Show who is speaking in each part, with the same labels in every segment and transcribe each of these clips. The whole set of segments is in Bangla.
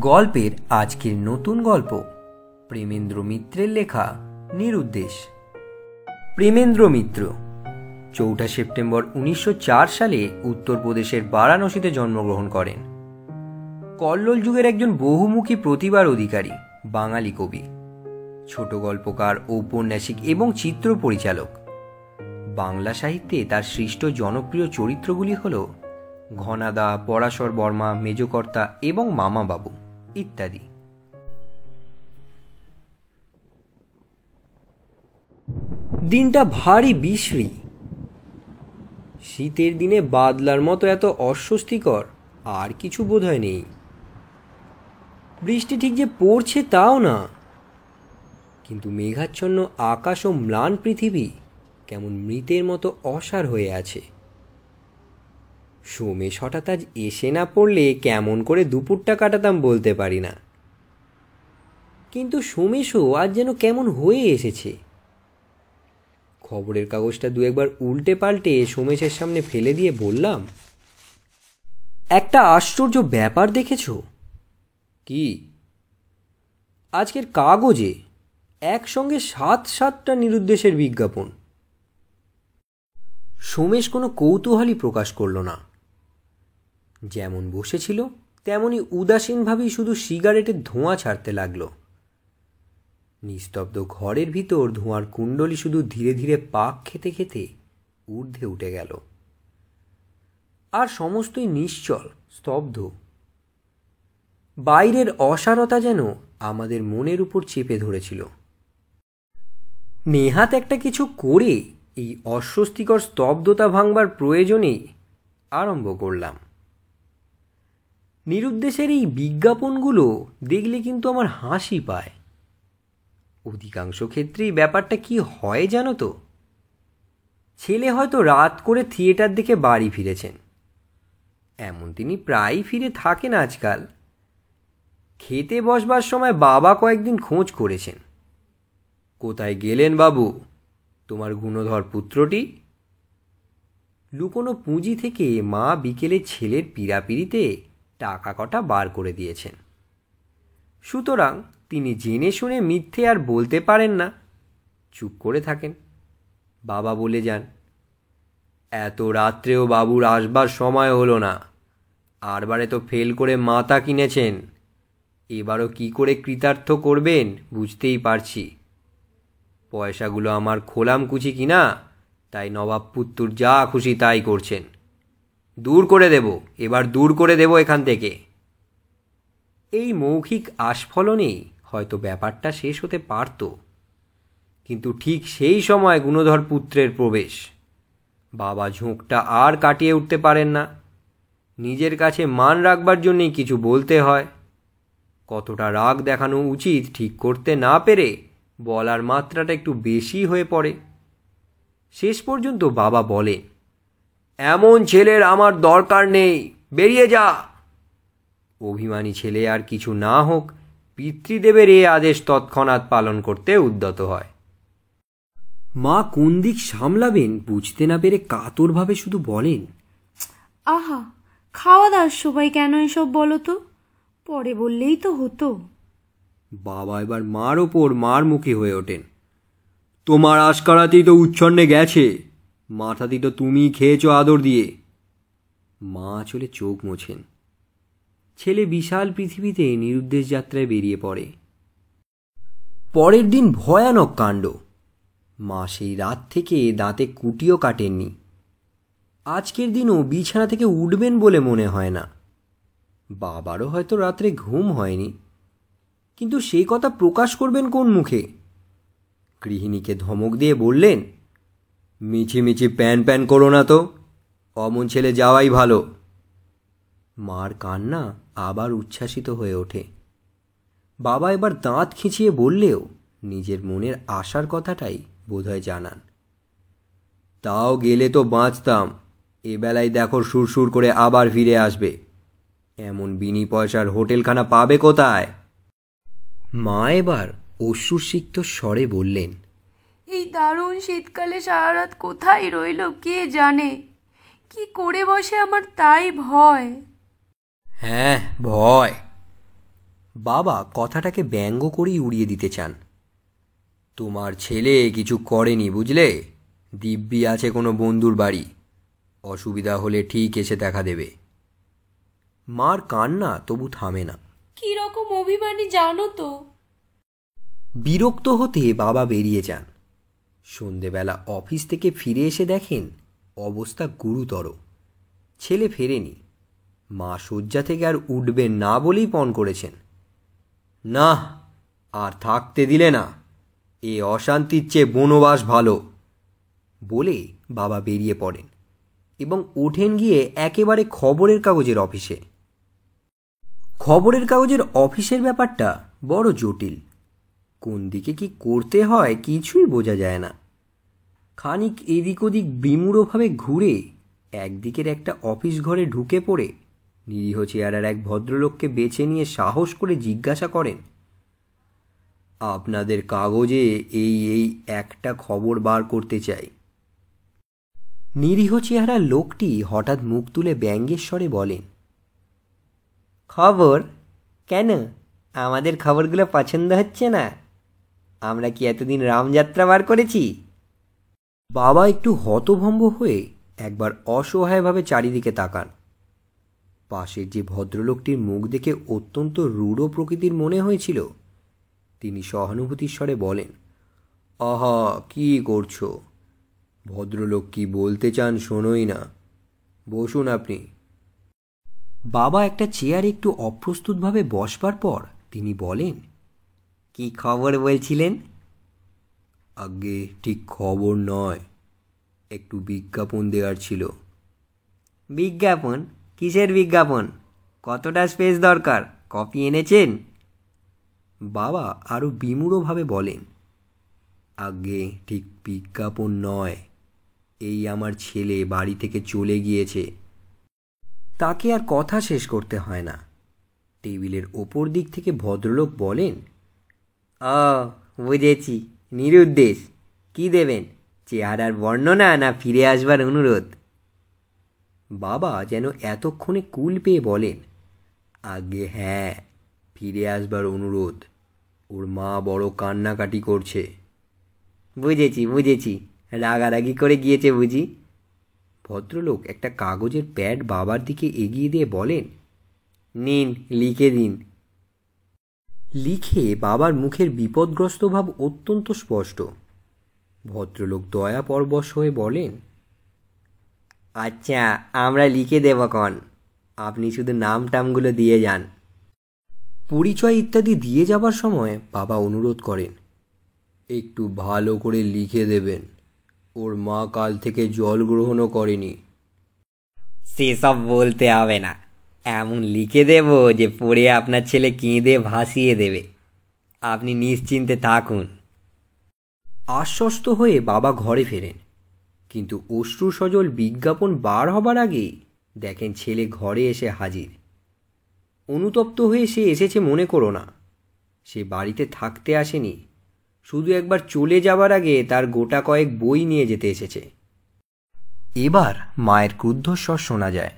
Speaker 1: গল্পের আজকের নতুন গল্প প্রেমেন্দ্র মিত্রের লেখা নিরুদ্দেশ। প্রেমেন্দ্র মিত্র 4 সেপ্টেম্বর 1904 সালে উত্তরপ্রদেশের বারাণসীতে জন্মগ্রহণ করেন। কল্লোল যুগের একজন বহুমুখী প্রতিভার অধিকারী বাঙালি কবি, ছোট গল্পকার, ঔপন্যাসিক এবং চিত্র পরিচালক। বাংলা সাহিত্যে তার সৃষ্ট জনপ্রিয় চরিত্রগুলি হল ঘনাদা, পরাশর বর্মা, মেজকর্তা এবং মামাবাবু ইত্যাদি। দিনটা ভারী বিশ্রী। শীতের দিনে বাদলার মতো এত অস্বস্তিকর আর কিছু বোধহয় নেই। বৃষ্টি ঠিক যে পড়ছে তাও না, কিন্তু মেঘাচ্ছন্ন আকাশ ও ম্লান পৃথিবী কেমন মৃতের মতো অসাড় হয়ে আছে। সোমেশ হঠাৎ আজ এসে না পড়লে কেমন করে দুপুরটা কাটাতাম বলতে পারি না, কিন্তু সোমেশও আজ যেন কেমন হয়ে এসেছে। খবরের কাগজটা দু একবার উল্টে পাল্টে সোমেশের সামনে ফেলে দিয়ে বললাম, একটা আশ্চর্য ব্যাপার দেখেছ? কি? আজকের কাগজে একসঙ্গে 7টা নিরুদ্দেশের বিজ্ঞাপন। সোমেশ কোনো কৌতূহলই প্রকাশ করল না, যেমন বসেছিল তেমনি উদাসীনভাবেই শুধু সিগারেটের ধোঁয়া ছাড়তে লাগল। নিস্তব্ধ ঘরের ভিতর ধোঁয়ার কুণ্ডলী শুধু ধীরে ধীরে পাক খেতে খেতে ঊর্ধ্বে উঠে গেল, আর সমস্তই নিশ্চল, স্তব্ধ। বাইরের অসারতা যেন আমাদের মনের উপর চেপে ধরেছিল। নেহাত একটা কিছু করে এই অস্বস্তিকর স্তব্ধতা ভাঙবার প্রয়োজনেই আরম্ভ করলাম। নিরুদ্দেশের এই বিজ্ঞাপনগুলো দেখলে কিন্তু আমার হাসি পায়। অধিকাংশ ক্ষেত্রেই ব্যাপারটা কি হয় জানো তো? ছেলে হয়তো রাত করে থিয়েটার দেখে বাড়ি ফিরেছেন, এমন তিনি প্রায়ই ফিরে থাকেন আজকাল। খেতে বসবার সময় বাবা কয়েকদিন খোঁজ করেছেন, কোথায় গেলেন বাবু, তোমার গুণধর পুত্রটি? লুকোনো পুঁজি থেকে মা বিকেলে ছেলের পীড়াপিড়িতে টাকা কটা বার করে দিয়েছেন, সুতরাং তিনি জেনে শুনে মিথ্যে আর বলতে পারেন না, চুপ করে থাকেন। বাবা বলে যান, এত রাত্রেও বাবুর আসবার সময় হলো না, আরবারে তো ফেল করে মাথা কিনেছেন, এবারও কি করে কৃতার্থ করবেন বুঝতেই পারছি। পয়সাগুলো আমার খোলাম কুচি কিনা, তাই নবাব পুত্তুর যা খুশি তাই করছেন। দূর করে দেব, এবার দূর করে দেব এখান থেকে। এই মৌখিক আস্ফলনেই হয়তো ব্যাপারটা শেষ হতে পারত, কিন্তু ঠিক সেই সময় গুণধর পুত্রের প্রবেশ। বাবা ঝোঁকটা আর কাটিয়ে উঠতে পারেন না, নিজের কাছে মান রাখবার জন্যই কিছু বলতে হয়। কতটা রাগ দেখানো উচিত ঠিক করতে না পেরে বলার মাত্রাটা একটু বেশি হয়ে পড়ে। শেষ পর্যন্ত বাবা বলে, এমন ছেলের আমার দরকার নেই, বেরিয়ে যা। অভিমানী ছেলে আর কিছু না হোক পিতৃদেবের এ আদেশ তৎক্ষণাৎ পালন করতে উদ্যত হয়। মা কোন দিক সামলাবেন বুঝতে না পেরে কাতরভাবে শুধু বলেন,
Speaker 2: আহা, খাওয়া দাওয়ার সময় কেন এসব বলো তো, পরে বললেই তো হতো।
Speaker 1: বাবা এবার মার ওপর মার মুখী হয়ে ওঠেন, তোমার আশকারাতেই তো উচ্ছন্নে গেছে, মাথাটি তো তুমি খেয়েছো আদর দিয়ে। মা চলে চোখ মোছেন। ছেলে বিশাল পৃথিবীতে নিরুদ্দেশ যাত্রায় বেরিয়ে পড়ে। পরের দিন ভয়ানক কাণ্ড। মা সেই রাত থেকে দাঁতে কুটিও কাটেননি। আজকের দিনও বিছানা থেকে উঠবেন বলে মনে হয় না। বাবারও হয়তো রাত্রে ঘুম হয়নি, কিন্তু সেই কথা প্রকাশ করবেন কোন মুখে? গৃহিণীকে ধমক দিয়ে বললেন, মিছিমিছি প্যান প্যান করো না তো, অমন ছেলে যাওয়াই ভালো। মার কান্না আবার উচ্ছ্বাসিত হয়ে ওঠে। বাবা এবার দাঁত খিঁচিয়ে বললেও নিজের মনের আশার কথাটাই বোধহয় জানান, তাও গেলে তো বাঁচতাম, এবেলায় দেখো সুরসুর করে আবার ফিরে আসবে। এমন বিনি পয়সার হোটেলখানা পাবে কোথায়? মা এবার অশ্রুসিক্ত স্বরে বললেন,
Speaker 2: এই দারুণ শীতকালে সারা রাত কোথায় রইল কে জানে, কি করে বসে আমার তাই ভয়।
Speaker 1: হ্যাঁ, ভয়। বাবা কথাটাকে ব্যঙ্গ করেই উড়িয়ে দিতে চান। তোমার ছেলে কিছু করেনি বুঝলে, দিব্যি আছে কোনো বন্ধুর বাড়ি, অসুবিধা হলে ঠিক এসে দেখা দেবে। মার কান্না তবু থামে না।
Speaker 2: কি রকম অভিমানী জানো তো।
Speaker 1: বিরক্ত হতে বাবা বেরিয়ে যান। সন্ধেবেলা অফিস থেকে ফিরে এসে দেখেন অবস্থা গুরুতর। ছেলে ফেরেনি। মা শয্যা থেকে আর উঠবেন না বলেই পণ করেছেন। না, আর থাকতে দিলে না, এ অশান্তির চেয়ে বনবাস ভালো বলে বাবা বেরিয়ে পড়েন এবং ওঠেন গিয়ে একেবারে খবরের কাগজের অফিসে। খবরের কাগজের অফিসের ব্যাপারটা বড় জটিল। কোন দিকে কি করতে হয় কিছুই বোঝা যায় না। খানিক এদিক ওদিক বিমূঢ়ভাবে ঘুরে একদিকের একটা অফিস ঘরে ঢুকে পড়ে নিরীহ চেহারার এক ভদ্রলোককে বেছে নিয়ে সাহস করে জিজ্ঞাসা করেন, আপনাদের কাগজে এই একটা খবর বার করতে চাই। নিরীহ চেহারার লোকটি হঠাৎ মুখ তুলে ব্যঙ্গের স্বরে বলেন, খবর? কেন, আমাদের খবরগুলো পছন্দ হচ্ছে না? আমরা কি এতদিন রামযাত্রা বার করেছি? বাবা একটু হতভম্ব হয়ে একবার অসহায়ভাবে চারিদিকে তাকান। পাশের যে ভদ্রলোকটির মুখ দেখে অত্যন্ত রূঢ় প্রকৃতির মনে হয়েছিল, তিনি সহানুভূতির স্বরে বলেন, আহা, কি করছো? ভদ্রলোক কি বলতে চান শোনোই না, বসুন আপনি। বাবা একটা চেয়ারে একটু অপ্রস্তুতভাবে বসবার পর তিনি বলেন, কি খবর বলছিলেন? আগে ঠিক খবর নয়, একটু বিজ্ঞাপন দেওয়ার ছিল। বিজ্ঞাপন? কিসের বিজ্ঞাপন? কতটা স্পেস দরকার? কপি এনেছেন? বাবা আরও বিমূঢ়ভাবে বলেন, আগে ঠিক বিজ্ঞাপন নয়, এই আমার ছেলে বাড়ি থেকে চলে গিয়েছে। তাকে আর কথা শেষ করতে হয় না। টেবিলের ওপর দিক থেকে ভদ্রলোক বলেন, বুঝেছি, নিরুদ্দেশ। কি দেবেন, চেহারার বর্ণনা না ফিরে আসবার অনুরোধ? বাবা যেন এতক্ষণে কুল পেয়ে বলেন, আগে হ্যাঁ, ফিরে আসবার অনুরোধ। ওর মা বড় কান্নাকাটি করছে। বুঝেছি, রাগারাগি করে গিয়েছে বুঝি? ভদ্রলোক একটা কাগজের প্যাড বাবার দিকে এগিয়ে দিয়ে বলেন, নিন, লিখে দিন। লিখে বাবার মুখের বিপদগ্রস্ত ভাব অত্যন্ত স্পষ্ট। ভদ্রলোক দয়া পরবশ হয়ে বলেন, আচ্ছা, আমরা লিখে দেব কন, আপনি শুধু নাম টামগুলো দিয়ে যান। পরিচয় ইত্যাদি দিয়ে যাবার সময় বাবা অনুরোধ করেন, একটু ভালো করে লিখে দেবেন, ওর মা কাল থেকে জল গ্রহণও করেনি। সেসব বলতে হবে না, এমন লিখে দেব যে পড়ে আপনার ছেলে কেঁদে ভাসিয়ে দেবে। আপনি নিশ্চিন্তে থাকুন। আশ্বস্ত হয়ে বাবা ঘরে ফেরেন, কিন্তু অশ্রু সজল বিজ্ঞাপন বার হবার আগেই দেখেন ছেলে ঘরে এসে হাজির। অনুতপ্ত হয়ে সে এসেছে মনে করো না, সে বাড়িতে থাকতে আসেনি, শুধু একবার চলে যাবার আগে তার গোটা কয়েক বই নিয়ে যেতে এসেছে। এবার মায়ের ক্রুদ্ধস্বর শোনা যায়,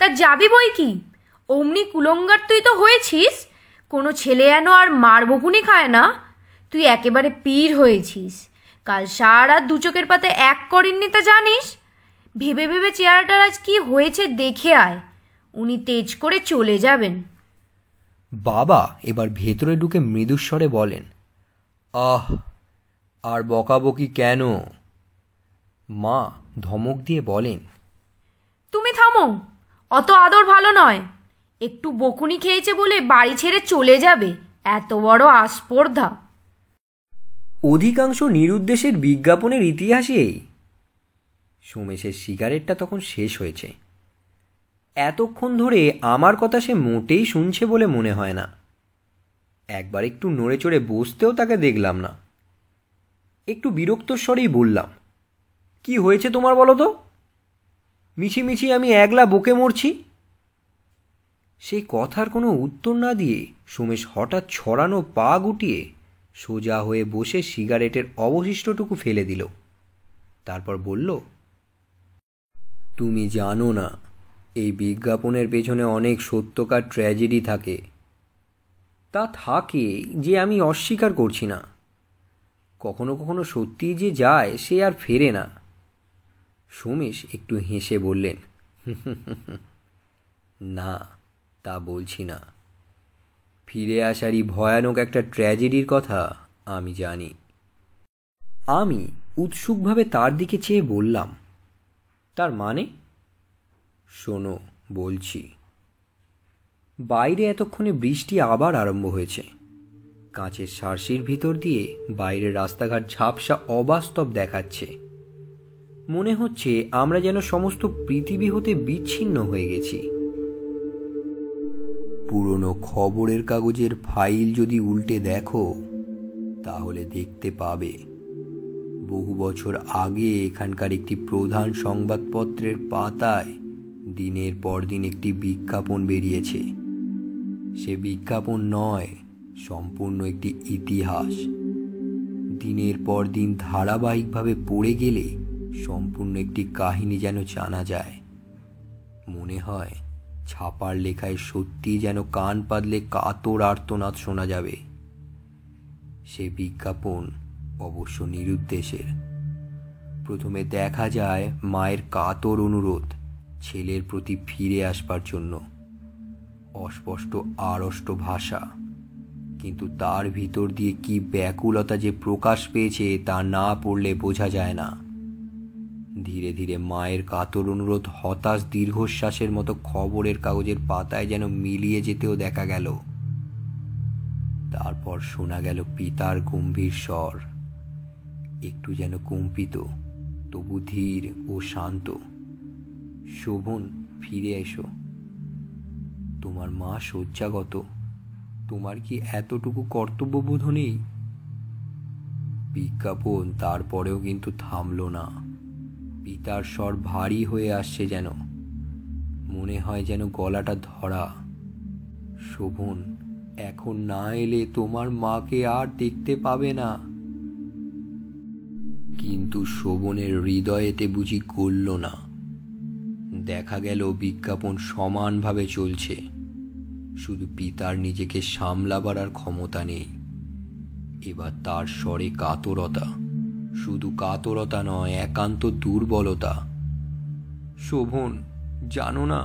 Speaker 2: তা যাবি বই কি? অমনি কুলঙ্গার তুই তো হয়েছিস, কোনো ছেলে যেন আর মার বকুনি খায় না। তুই একেবারে পীর হয়েছিস। কাল সারা দু চোখের পাতে এক করেননি তা জানিস? ভেবে ভেবে চেহারাটার আজ কি হয়েছে দেখে আয়, উনি তেজ করে চলে যাবেন।
Speaker 1: বাবা এবার ভেতরে ঢুকে মৃদুস্বরে বলেন, আহ, আর বকাবকি কেন? মা ধমক দিয়ে বলেন,
Speaker 2: তুমি থামো, অত আদর ভালো নয়। একটু বকুনি খেয়েছে বলে বাড়ি ছেড়ে চলে যাবে, এত বড় আস্পর্ধা।
Speaker 1: অধিকাংশ নিরুদ্দেশের বিজ্ঞাপনের ইতিহাসেই। সোমেশের সিগারেটটা তখন শেষ হয়েছে। এতক্ষণ ধরে আমার কথা সে মোটেই শুনছে বলে মনে হয় না। একবার একটু নড়ে চড়ে বসতেও তাকে দেখলাম না। একটু বিরক্ত স্বরেই বললাম, কি হয়েছে তোমার বলো তো? মিছিমিছি আমি একলা বকে মরছি। সেই কথার কোনো উত্তর না দিয়ে সোমেশ হঠাৎ ছড়ানো পা গুটিয়ে সোজা হয়ে বসে সিগারেটের অবশিষ্টটুকু ফেলে দিল। তারপর বলল, তুমি জানো না, এই বিজ্ঞাপনের পেছনে অনেক সত্যকার ট্র্যাজেডি থাকে। তা থাকে, যে আমি অস্বীকার করছি না। কখনো কখনো সত্যিই যে যায়, সে আর ফেরে না। সোমেশ একটু হেসে বললেন, না, তা বলছি না। ফিরে আসারই ভয়ানক একটা ট্র্যাজেডির কথা আমি জানি। আমি উৎসুকভাবে তার দিকে চেয়ে বললাম, তার মানে? শোনো, বলছি। বাইরে এতক্ষণে বৃষ্টি আবার আরম্ভ হয়েছে। কাঁচের সার্সির ভিতর দিয়ে বাইরের রাস্তাঘাট ঝাপসা অবাস্তব দেখাচ্ছে। মনে হচ্ছে আমরা যেন সমস্ত পৃথিবী হতে বিচ্ছিন্ন হয়ে গেছি। পুরনো খবরের কাগজের ফাইল যদি উল্টে দেখো, তাহলে দেখতে পাবে বহু বছর আগে এখানকার একটি প্রধান সংবাদপত্রের পাতায় দিনের পর দিন একটি বিজ্ঞাপন বেরিয়েছে। সে বিজ্ঞাপন নয়, সম্পূর্ণ একটি ইতিহাস। দিনের পর দিন ধারাবাহিকভাবে পড়ে গেলে সম্পূর্ণ একটি কাহিনী যেন জানা যায়। মনে হয় ছাপার লেখায় সত্যি যেন কান পাতলে কাতর আর্তনাদ শোনা যাবে। সে বিজ্ঞাপন অবশ্য নিরুদ্দেশের। প্রথমে দেখা যায় মায়ের কাতর অনুরোধ ছেলের প্রতি ফিরে আসবার জন্য। অস্পষ্ট আড়ষ্ট ভাষা, কিন্তু তার ভিতর দিয়ে কি ব্যাকুলতা যে প্রকাশ পেয়েছে তা না পড়লে বোঝা যায় না। ধীরে ধীরে মায়ের কাতর অনুরোধ হতাশ দীর্ঘশ্বাসের মতো খবরের কাগজের পাতায় যেন মিলিয়ে যেতেও দেখা গেল। তারপর শোনা গেল পিতার গম্ভীর স্বর, একটু যেন কম্পিত, তবু ধীর ও শান্ত। শোভন, ফিরে এসো। তোমার মা শয্যাগত, তোমার কি এতটুকু কর্তব্যবোধ নেই? বিজ্ঞাপন তারপরেও কিন্তু থামল না। পিতার স্বর ভারী হয়ে আসছে যেন, মনে হয় যেন গলাটা ধরা। শোভন, এখন না এলে তোমার মাকে আর দেখতে পাবে না। কিন্তু শোভনের হৃদয়েতে বুঝি গলল না। দেখা গেল বিজ্ঞাপন সমানভাবে চলছে, শুধু পিতার নিজেকে সামলাবার আর ক্ষমতা নেই। এবার তার স্বরে কাতরতা, শুধু কাতরতা নয়, একান্ত দুর্বলতা। শোভন, জানো না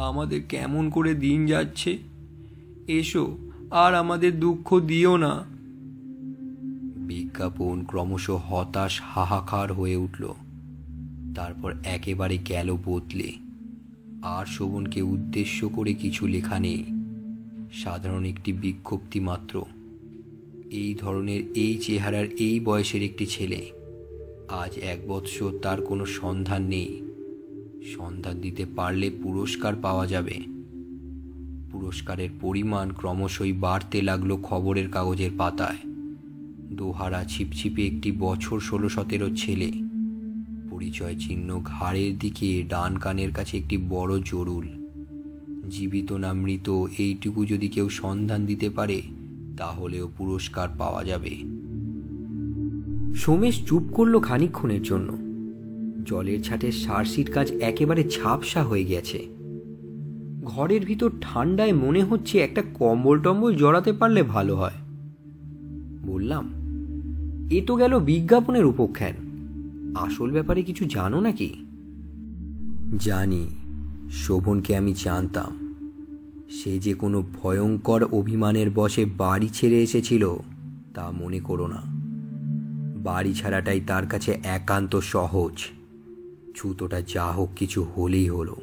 Speaker 1: আমাদের কেমন করে দিন যাচ্ছে? এসো, আর আমাদের দুঃখ দিও না। বিজ্ঞাপন ক্রমশ হতাশ হাহাকার হয়ে উঠল, তারপর একেবারে গেল বদলে। আর শোভনকে উদ্দেশ্য করে কিছু লেখা নেই, সাধারণ একটি বিজ্ঞপ্তি মাত্র। এই ধরনের, এই চেহারার, এই বয়সের একটি ছেলে, আজ 1 বৎসর তার কোনো সন্ধান নেই। সন্ধান দিতে পারলে পুরস্কার পাওয়া যাবে। পুরস্কারের পরিমাণ ক্রমশই বাড়তে লাগলো খবরের কাগজের পাতায়। দোহারা ছিপছিপে একটি বছর 16-17 ছেলে, পরিচয় চিহ্ন ঘাড়ের দিকে, ডান কানের কাছে একটি বড় জরুল। জীবিত না মৃত এইটুকু যদি কেউ সন্ধান দিতে পারে, তাহলেও পুরস্কার পাওয়া যাবে। সোমেশ চুপ করল খানিকক্ষণের জন্য। জলের ছাটের সার্সির কাজ একেবারে ঝাপসা হয়ে গেছে। ঘরের ভিতর ঠান্ডায় মনে হচ্ছে একটা কম্বল টম্বল জড়াতে পারলে ভালো হয়। বললাম, এ তো গেল বিজ্ঞাপনের উপখ্যান, আসল ব্যাপারে কিছু জানো নাকি? জানি, শোভনকে আমি জানতাম। সে যে কোনো ভয়ঙ্কর অভিমানের বশে বাড়ি ছেড়ে এসেছিল তা মনে করো না। বাড়ি ছাড়াটাই তার কাছে একান্ত সহজ। ছুতোটা যা হোক কিছু হলেই হলো।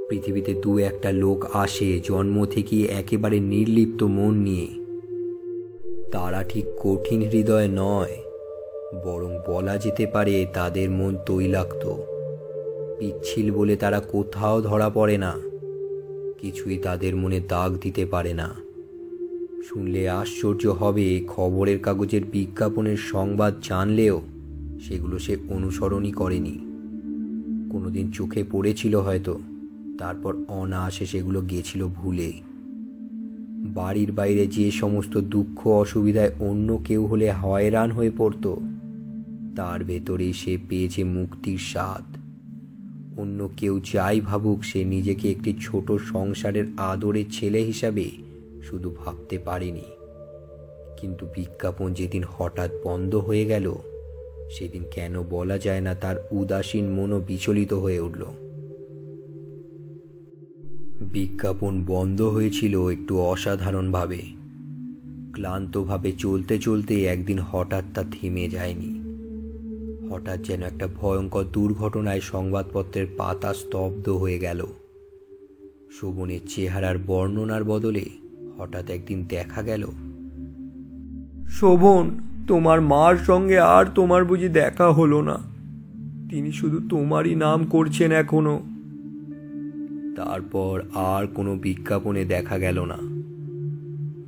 Speaker 1: পৃথিবীতে 2-1টা লোক আসে জন্ম থেকেই একেবারে নির্লিপ্ত মন নিয়ে। তারা ঠিক কঠিন হৃদয় নয়, বরং বলা যেতে পারে তাদের মন তৈলাক্ত। পিচ্ছিল বলে তারা কোথাও ধরা পড়ে না, কিছুই তাদের মনে দাগ দিতে পারে না। শুনলে আশ্চর্য হবে, খবরের কাগজের বিজ্ঞাপনের সংবাদ জানলেও সেগুলো সে অনুসরণই করেনি। কোনোদিন চোখে পড়েছিল হয়তো, তারপর অনায়াসে সেগুলো গেছিল ভুলে। বাড়ির বাইরে যে সমস্ত দুঃখ অসুবিধায় অন্য কেউ হলে হয়রান হয়ে পড়ত, তার ভেতরেই সে পেয়েছে মুক্তির স্বাদ। অন্য কেউ যাই ভাবুক, সে নিজেকে একটি ছোট সংসারের আদরের ছেলে হিসাবে শুধু ভাবতে পারিনি। কিন্তু বিজ্ঞাপন যেদিন হঠাৎ বন্ধ হয়ে গেল, সেদিন কেন বলা যায় না তার উদাসীন মনও বিচলিত হয়ে উঠল। বিজ্ঞাপন বন্ধ হয়েছিল একটু অসাধারণভাবে। ক্লান্তভাবে চলতে চলতে একদিন হঠাৎ তা থেমে যায়নি। হঠাৎ যেন একটা ভয়ঙ্কর দুর্ঘটনায় সংবাদপত্রের পাতা স্তব্ধ হয়ে গেল। শোভনের চেহারার বর্ণনার বদলে হঠাৎ একদিন দেখা গেল, শোভন, তোমার মার সঙ্গে আর তোমার বুঝি দেখা হলো না? তিনি শুধু তোমারই নাম করছেন এখনো। তারপর আর কোনো বিজ্ঞাপনে দেখা গেল না।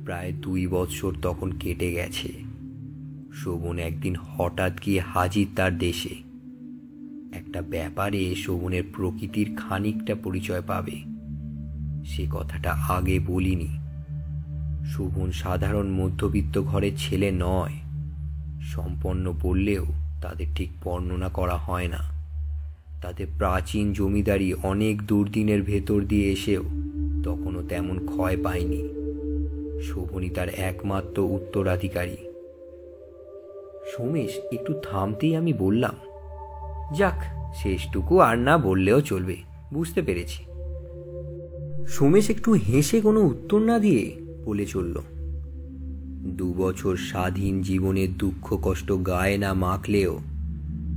Speaker 1: প্রায় 2 বৎসর তখন কেটে গেছে। শোভন একদিন হঠাৎ গিয়ে হাজির তার দেশে। একটা ব্যাপারে শোভনের প্রকৃতির খানিকটা পরিচয় পাবে, সে কথাটা আগে বলিনি। শোভন সাধারণ মধ্যবিত্ত ঘরের ছেলে নয়। সম্পন্ন বললেও তাদের ঠিক বর্ণনা করা হয় না। তাদের প্রাচীন জমিদারি অনেক দুর্দিনের ভেতর দিয়ে এসেও তখনও তেমন ক্ষয় পায়নি। শোভনই তার একমাত্র উত্তরাধিকারী। সোমেশ একটু থামতেই আমি বললাম, যাক, শেষটুকু আর না বললেও চলবে, বুঝতে পেরেছি। সোমেশ একটু হেসে কোনো উত্তর না দিয়ে বলে চলল, 2 বছর স্বাধীন জীবনের দুঃখ কষ্ট গায়ে না মাখলেও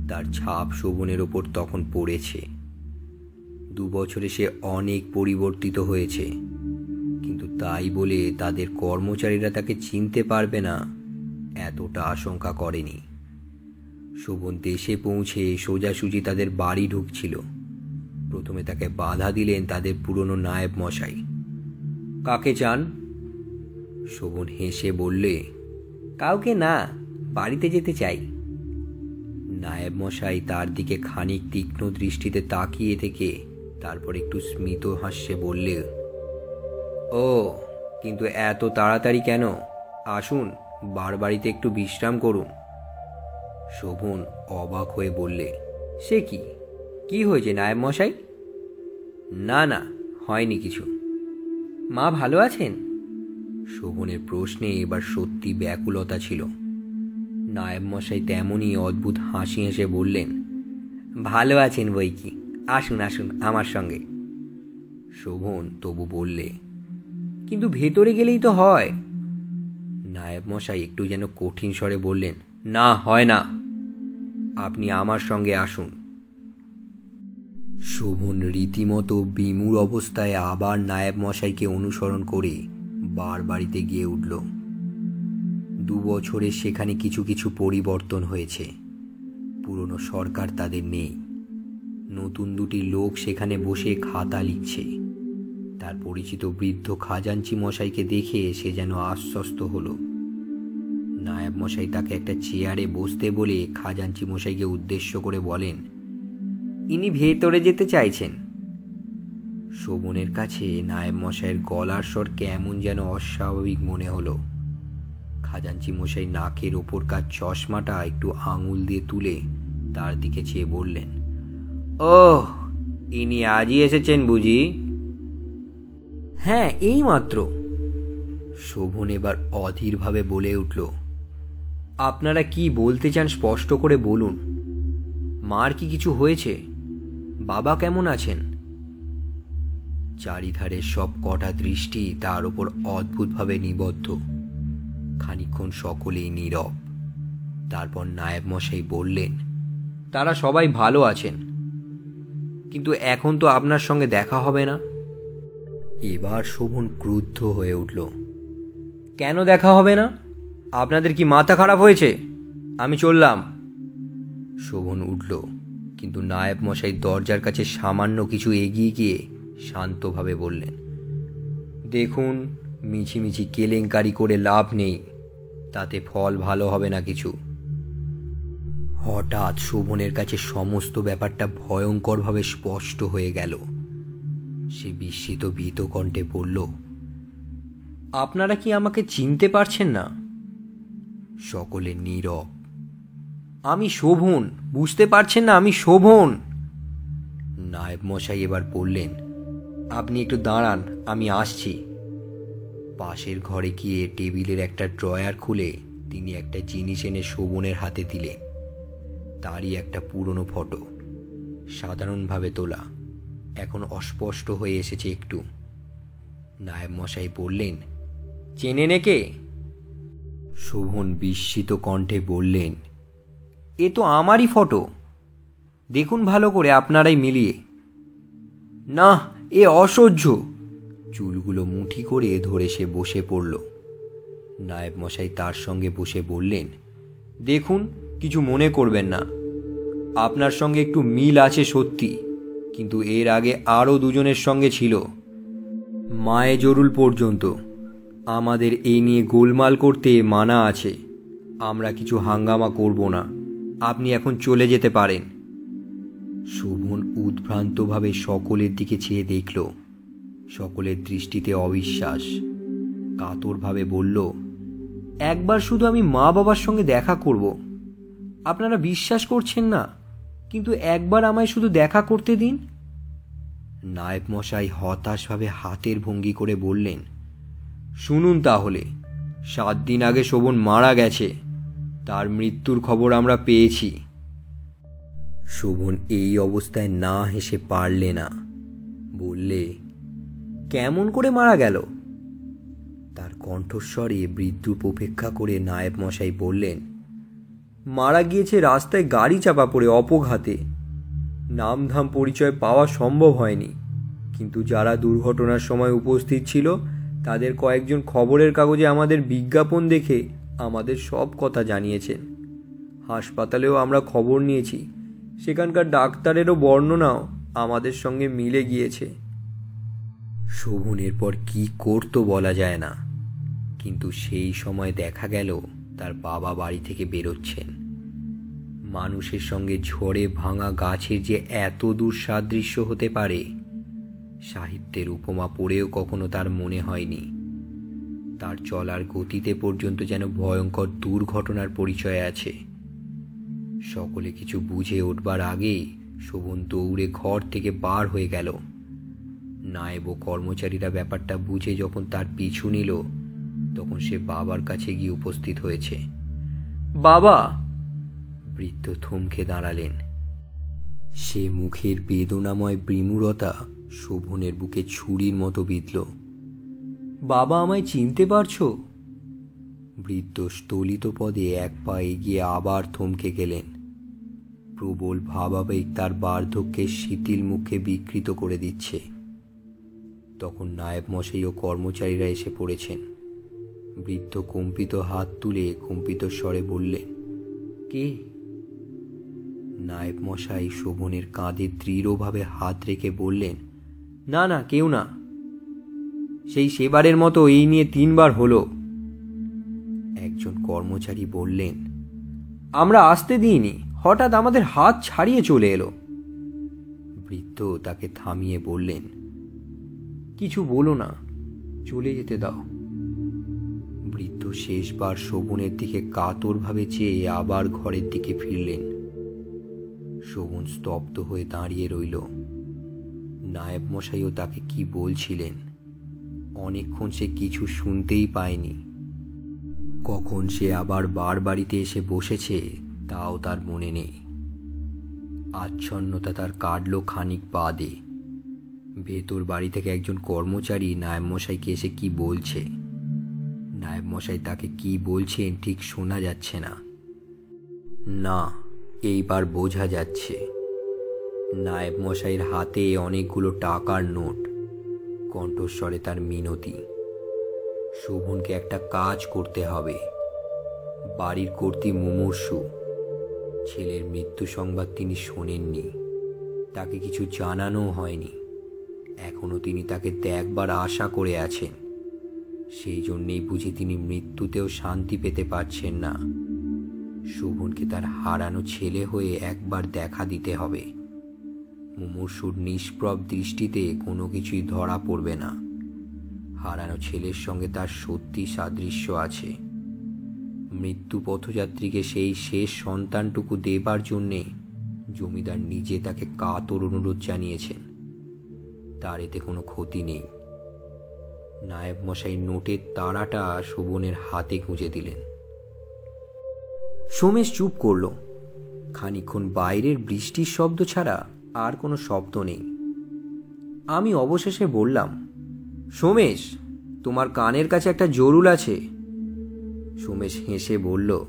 Speaker 1: তার ছাপ শোভনের ওপর তখন পড়েছে। 2 বছরে সে অনেক পরিবর্তিত হয়েছে, কিন্তু তাই বলে তাদের কর্মচারীরা তাকে চিনতে পারবে না এতটা আশঙ্কা করেনি। শোভন দেশে পৌঁছে সোজাসুজি তাদের বাড়ি ঢুকছিল। প্রথমে তাকে বাধা দিলেন তাদের পুরনো নায়েব মশাই। কাকে চান? শোভন হেসে বললে, কাউকে না, বাড়িতে যেতে চাই। নায়েব মশাই তার দিকে খানিক তীক্ষ্ণ দৃষ্টিতে তাকিয়ে থেকে তারপর একটু স্মিত হাস্যে বললে, ও, কিন্তু এত তাড়াতাড়ি কেন? আসুন, বাড়িতে একটু বিশ্রাম করুন। শোভন অবাক হয়ে বললে, সে কি? কি হয়েছে নায়েব মশাই? না না, হয়নি কিছু। মা ভালো আছেন? শোভনের প্রশ্নে এবার সত্যি ব্যাকুলতা ছিল। নায়েব মশাই তেমনই অদ্ভুত হাসি হেসে বললেন, ভালো আছেন বই কি, আসুন আসুন আমার সঙ্গে। শোভন তবু বললে, কিন্তু ভেতরে গেলেই তো হয়। নায়েব মশাই একটু যেন কঠিন স্বরে বললেন, না, হয় না, আপনি আমার সঙ্গে আসুন। শোভন রীতিমতো বিমূঢ় অবস্থায় আবার নায়েব মশাইকে অনুসরণ করে বাড়িতে গিয়ে উঠল। 2 বছরে সেখানে কিছু কিছু পরিবর্তন হয়েছে। পুরনো সরকার তাদের নেই। নতুন 2টি লোক সেখানে বসে খাতা লিখছে। তার পরিচিত বৃদ্ধ খাজাঞ্চি মশাইকে দেখে সে যেন আশ্বস্ত হলো। নায়েব মশাই তাকে একটা চেয়ারে বসতে বলে খাজাঞ্চি মশাইকে উদ্দেশ্য করে বলেন, ইনি ভেতরে যেতে চাইছেন। শোভনের কাছে নায়েব মশাইয়ের গলার স্বর কেমন যেন অস্বাভাবিক মনে হলো। খাজাঞ্চি মশাই নাকের ওপরকার চশমাটা একটু আঙুল দিয়ে তুলে তার দিকে চেয়ে বললেন, ওহ, ইনি আজই এসেছেন বুঝি? হ্যাঁ, এই মাত্র। শোভন এবার অধীরভাবে বলে উঠল, আপনারা কি বলতে চান স্পষ্ট করে বলুন। মার কি কিছু হয়েছে? বাবা কেমন আছেন? চারিধারে সব কটা দৃষ্টি তার ওপর অদ্ভুতভাবে নিবদ্ধ। খানিকক্ষণ সকলেই নীরব। তারপর নায়েব মশাই বললেন, তারা সবাই ভালো আছেন, কিন্তু এখন তো আপনার সঙ্গে দেখা হবে না। এবার শোভন ক্রুদ্ধ হয়ে উঠল, কেন দেখা হবে না? আপনাদের কি মাথা খারাপ হয়েছে? আমি চললাম। শোভন উঠল, কিন্তু নায়েব মশাই দরজার কাছে সামান্য কিছু এগিয়ে গিয়ে শান্তভাবে বললেন, দেখুন, মিছিমিছি কেলেঙ্কারি করে লাভ নেই, তাতে ফল ভালো হবে না কিছু। হঠাৎ শোভনের কাছে সমস্ত ব্যাপারটা ভয়ঙ্করভাবে স্পষ্ট হয়ে গেল। সে বিস্মিত ভীত কণ্ঠে বলল, আপনারা কি আমাকে চিনতে পারছেন না? সকলে নীরব। আমি শোভন, বুঝতে পারছেন না আমি শোভন। নায়েব মশাই এবার বললেন, আপনি একটু দাঁড়ান, আমি আসছি। পাশের ঘরে গিয়ে টেবিলের একটা ড্রয়ার খুলে তিনি একটা জিনিস এনে শোভনের হাতে দিলেন। তারই একটা পুরনো ফটো, সাধারণভাবে তোলা, এখন অস্পষ্ট হয়ে এসেছে একটু। নায়েব মশাই বললেন, চেনেন একে? শোভন বিস্মিত কণ্ঠে বললেন, এ তো আমারই ফটো, দেখুন ভালো করে আপনারাই মিলিয়ে। না, এ অসহ্য। চুলগুলো মুঠি করে ধরে সে বসে পড়ল। নায়েব মশাই তার সঙ্গে বসে বললেন, দেখুন, কিছু মনে করবেন না, আপনার সঙ্গে একটু মিল আছে সত্যি, কিন্তু এর আগে আরও দুজনের সঙ্গে ছিল, মায়ে জরুল পর্যন্ত। আমাদের এই নিয়ে গোলমাল করতে মানা আছে, আমরা কিছু হাঙ্গামা করব না, আপনি এখন চলে যেতে পারেন। শোভন উদ্ভ্রান্তভাবে সকলের দিকে চেয়ে দেখল। সকলের দৃষ্টিতে অবিশ্বাস। কাতরভাবে বলল, একবার শুধু আমি মা বাবার সঙ্গে দেখা করব। আপনারা বিশ্বাস করছেন না, কিন্তু একবার আমায় শুধু দেখা করতে দিন। নায়েব মশাই হতাশভাবে হাতের ভঙ্গি করে বললেন, শুনুন তাহলে, 7 দিন আগে শোভন মারা গেছে, তার মৃত্যুর খবর আমরা পেয়েছি। শোভন এই অবস্থায় না হেসে পারলে না, বললে, কেমন করে মারা গেল? তার কণ্ঠস্বরে বিদ্রূপ উপেক্ষা করে নায়েব মশাই বললেন, মারা গিয়েছে রাস্তায় গাড়ি চাপা পড়ে অপঘাতে। নামধাম পরিচয় পাওয়া সম্ভব হয়নি, কিন্তু যারা দুর্ঘটনার সময় উপস্থিত ছিল তাদের কয়েকজন খবরের কাগজে আমাদের বিজ্ঞাপন দেখে আমাদের সব কথা জানিয়েছেন। হাসপাতালেও আমরা খবর নিয়েছি, সেখানকার ডাক্তারেরও বর্ণনাও আমাদের সঙ্গে মিলে গিয়েছে। শোভনের পর কি করতো বলা যায় না, কিন্তু সেই সময় দেখা গেল তার বাবা বাড়ি থেকে বেরোচ্ছেন। মানুষের সঙ্গে ঝড়ে ভাঙা গাছের যে এত দূর সাদৃশ্য হতে পারে, সাহিত্যের উপমা পড়েও কখনো তার মনে হয়নি। তার চলার গতিতে পর্যন্ত যেন ভয়ঙ্কর দুর্ঘটনার পরিচয় আছে। সকলে কিছু বুঝে উঠবার আগেই শোভন দৌড়ে ঘর থেকে বার হয়ে গেল। নায়েব ও কর্মচারীরা ব্যাপারটা বুঝে যখন তার পিছু নিল, তখন সে বাবার কাছে গিয়ে উপস্থিত হয়েছে। বাবা! বৃদ্ধ থমকে দাঁড়ালেন। সে মুখের বেদনাময় বিমূঢ়তা শোভনের বুকে ছুরির মতো বিঁধল। বাবা, আমায় চিনতে পারছো? বৃদ্ধ স্থলিত পদে এক পা এগিয়ে আবার থমকে গেলেন। প্রবল ভাবাবেগ তার বার্ধক্যের শিথিল মুখে বিকৃত করে দিচ্ছে। তখন নায়েব মশাই ও কর্মচারীরা এসে পড়েছেন। বৃদ্ধ কম্পিত হাত তুলে কম্পিত স্বরে বললেন, কে? নায়েব মশাই শোভনের কাঁধে দৃঢ়ভাবে হাত রেখে বললেন, না না, কেউ না। সেই সেবারের মতো এই নিয়ে 3 বার হলো। একজন কর্মচারী বললেন, আমরা আসতে দিইনি, হঠাৎ আমাদের হাত ছাড়িয়ে চলে এলো। বৃদ্ধ তাকে থামিয়ে বললেন, কিছু বলো না, চলে যেতে দাও। বৃদ্ধ শেষবার শোভনের দিকে কাতরভাবে চেয়ে আবার ঘরের দিকে ফিরলেন। শোভন স্তব্ধ হয়ে দাঁড়িয়ে রইল। নায়েব মশাইও তাকে কি বলছিলেন অনেকক্ষণ সে কিছু শুনতেই পায়নি। কখন সে আবার বাড়িতে এসে বসেছে তাও তার মনে নেই। আচ্ছন্নতা তার কাটল খানিক বাদে। ভেতর বাড়ি থেকে একজন কর্মচারী নায়েব মশাইকে এসে কি বলছে। নায়েব মশাই তাকে কি বলছেন ঠিক শোনা যাচ্ছে না। না, এইবার বোঝা যাচ্ছে। নায়েব মশাইয়ের হাতে অনেকগুলো টাকার নোট। কণ্ঠস্বরে তার মিনতি, শোভনকে একটা কাজ করতে হবে। বাড়ির কর্ত্রী মুমূর্ষু। ছেলের মৃত্যু সংবাদ তিনি শোনেননি, তাকে কিছু জানানোও হয়নি। এখনো তিনি তাকে দেখবার আশা করে আছেন। সেই জন্যেই বুঝি তিনি মৃত্যুতেও শান্তি পেতে পারছেন না। শোভনকে তার হারানো ছেলে হয়ে একবার দেখা দিতে হবে। মুমূর্ষুর নিষ্প্রভ দৃষ্টিতে কোনো কিছুই ধরা পড়বে না। হারানো ছেলের সঙ্গে তার সত্যি সাদৃশ্য আছে। মৃত্যু পথযাত্রীকে সেই শেষ সন্তানটুকু দেবার জন্যে জমিদার নিজে তাকে কাতর অনুরোধ জানিয়েছেন। তার এতে কোনো ক্ষতি নেই। নায়েব মশাই নোটের তাড়াটা শোভনের হাতে গুঁজে দিলেন। সোমেশ চুপ করল। খানিকক্ষণ বাইরের বৃষ্টির শব্দ ছাড়া আর কোনো শব্দ নেই। আমি অবশেষে বললাম, সোমেশ, তোমার কানের কাছে একটা জরুল আছে। সোমেশ হেসে বলল,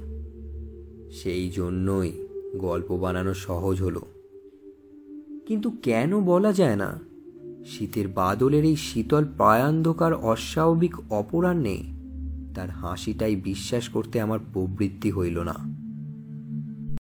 Speaker 1: সেই জন্যই গল্প বানানো সহজ হলো। কিন্তু কেন বলা যায় না, শীতের বাদলের এই শীতল প্রায়ান্ধকার অস্বাভাবিক অপরাহ্নে তার হাসিটাই বিশ্বাস করতে আমার প্রবৃত্তি হইল না।